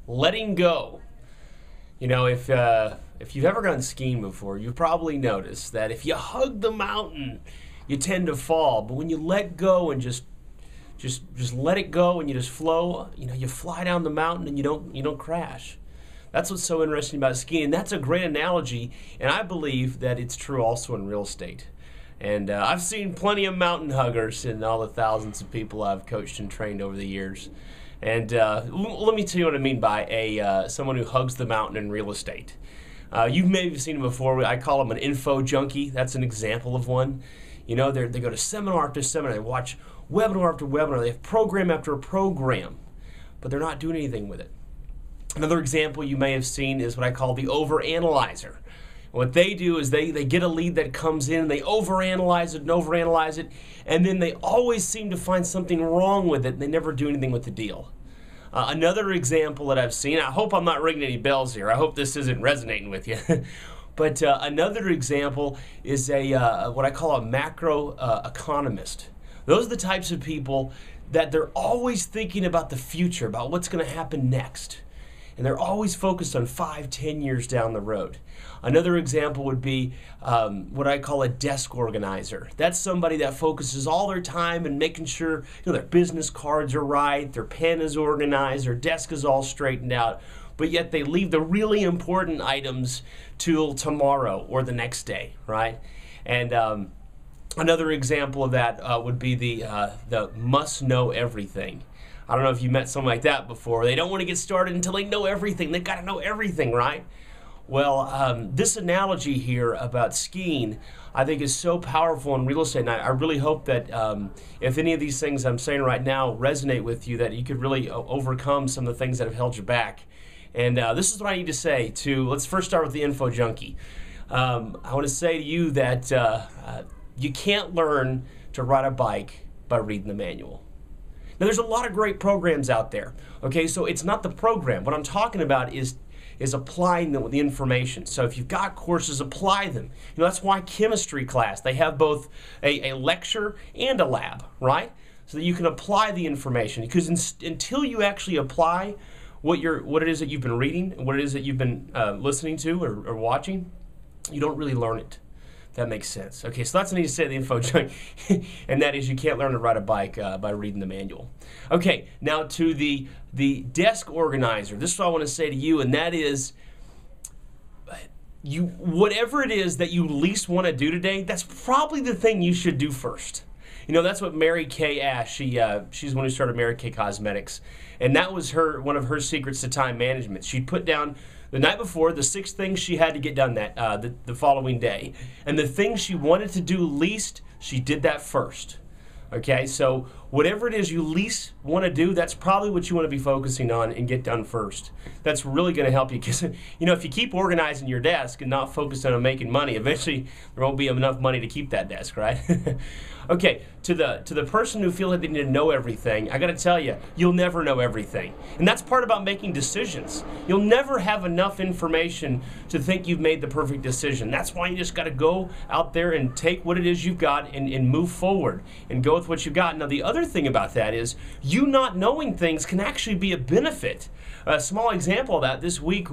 letting go. If you've ever gone skiing before, you've probably noticed that if you hug the mountain, you tend to fall. But when you let go and just let it go and you just flow, you fly down the mountain and you don't crash. That's what's so interesting about skiing. And that's a great analogy, and I believe that it's true also in real estate. And I've seen plenty of mountain huggers and all the thousands of people I've coached and trained over the years. And let me tell you what I mean by someone who hugs the mountain in real estate. You've maybe seen them before. I call them an info junkie. That's an example of one. They go to seminar after seminar. They watch webinar after webinar. They have program after program, but they're not doing anything with it. Another example you may have seen is what I call the overanalyzer. What they do is they get a lead that comes in, they overanalyze it, and then they always seem to find something wrong with it, and they never do anything with the deal. Another example that I've seen, I hope I'm not ringing any bells here, I hope this isn't resonating with you, but another example is what I call a macro economist. Those are the types of people that they're always thinking about the future, about what's going to happen next. And they're always focused on 5-10 years down the road. Another example would be what I call a desk organizer. That's somebody that focuses all their time in making sure their business cards are right, their pen is organized, their desk is all straightened out, but yet they leave the really important items till tomorrow or the next day, right? And another example of that would be the must know everything. I don't know if you met someone like that before. They don't want to get started until they know everything. They've got to know everything, right? Well, this analogy here about skiing, I think is so powerful in real estate. And I really hope that if any of these things I'm saying right now resonate with you, that you could really overcome some of the things that have held you back. And this is what I need to say let's first start with the info junkie. I want to say to you that you can't learn to ride a bike by reading the manual. Now, there's a lot of great programs out there, okay? So it's not the program. What I'm talking about is applying the information. So if you've got courses, apply them. That's why chemistry class, they have both a lecture and a lab, right? So that you can apply the information. Because until you actually apply what it is that you've been reading, and what it is that you've been listening to or watching, you don't really learn it. That makes sense. Okay, so that's what I need to say to the info junkie, and that is you can't learn to ride a bike by reading the manual. Okay, now to the desk organizer. This is what I want to say to you, and that is whatever it is that you least want to do today, that's probably the thing you should do first. That's what Mary Kay Ash, she's the one who started Mary Kay Cosmetics, and that was one of her secrets to time management. She'd put down the night before the 6 things she had to get done the following day, and the things she wanted to do least, she did that first. Okay, so whatever it is you least want to do, that's probably what you want to be focusing on and get done first. That's really going to help you, because if you keep organizing your desk and not focusing on making money, eventually there won't be enough money to keep that desk, right? Okay, to the person who feels like they need to know everything, I got to tell you, you'll never know everything. And that's part about making decisions. You'll never have enough information to think you've made the perfect decision. That's why you just got to go out there and take what it is you've got and move forward and go with what you've got. Now, the other thing about that is you not knowing things can actually be a benefit. A small example of that this week,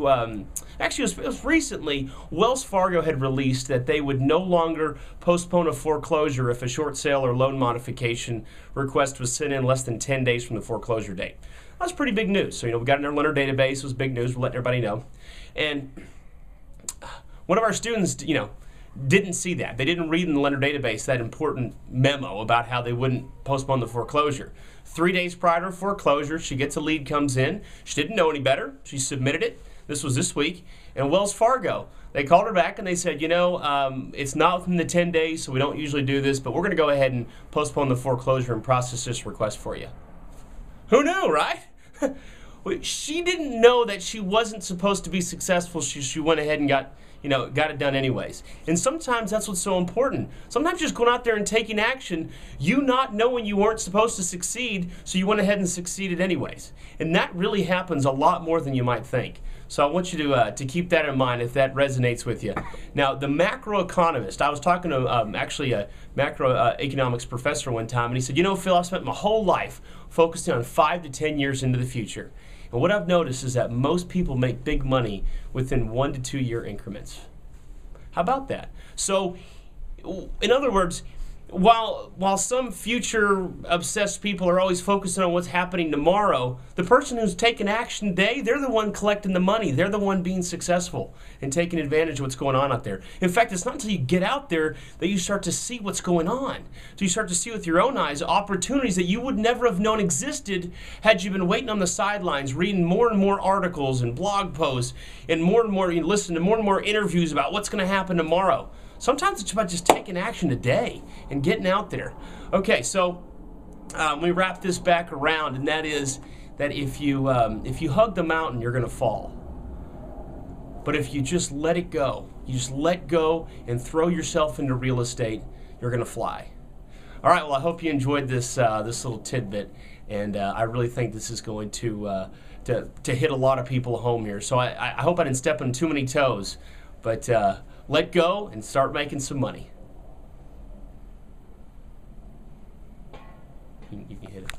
actually it was recently, Wells Fargo had released that they would no longer postpone a foreclosure if a short sale or loan modification request was sent in less than 10 days from the foreclosure date. That's pretty big news. So, we got in our lender database, it was big news, we're letting everybody know. And one of our students, didn't see that. They didn't read in the lender database that important memo about how they wouldn't postpone the foreclosure. 3 days prior to foreclosure, she gets a lead, comes in. She didn't know any better. She submitted it. This was this week. And Wells Fargo, they called her back and they said, it's not within the 10 days, so we don't usually do this, but we're going to go ahead and postpone the foreclosure and process this request for you. Who knew, right? She didn't know that she wasn't supposed to be successful. She went ahead and got it done anyways. And sometimes that's what's so important. Sometimes just going out there and taking action, you not knowing you weren't supposed to succeed, so you went ahead and succeeded anyways. And that really happens a lot more than you might think. So I want you to keep that in mind if that resonates with you. Now, the macroeconomist, I was talking to actually a macroeconomics professor one time, and he said, Phil, I've spent my whole life focusing on 5 to 10 years into the future. And what I've noticed is that most people make big money within 1 to 2 year increments. How about that? So, in other words, while some future obsessed people are always focusing on what's happening tomorrow, the person who's taking action today, they're the one collecting the money. They're the one being successful and taking advantage of what's going on out there. In fact, it's not until you get out there that you start to see what's going on. So you start to see with your own eyes opportunities that you would never have known existed had you been waiting on the sidelines, reading more and more articles and blog posts, and you listen to more and more interviews about what's going to happen tomorrow. Sometimes it's about just taking action today and getting out there. Okay, so we wrap this back around, and that is that if you hug the mountain, you're going to fall. But if you just let it go, you just let go and throw yourself into real estate, you're going to fly. All right, well, I hope you enjoyed this little tidbit, and I really think this is going to hit a lot of people home here. So I hope I didn't step on too many toes, but let go and start making some money. You can hit it.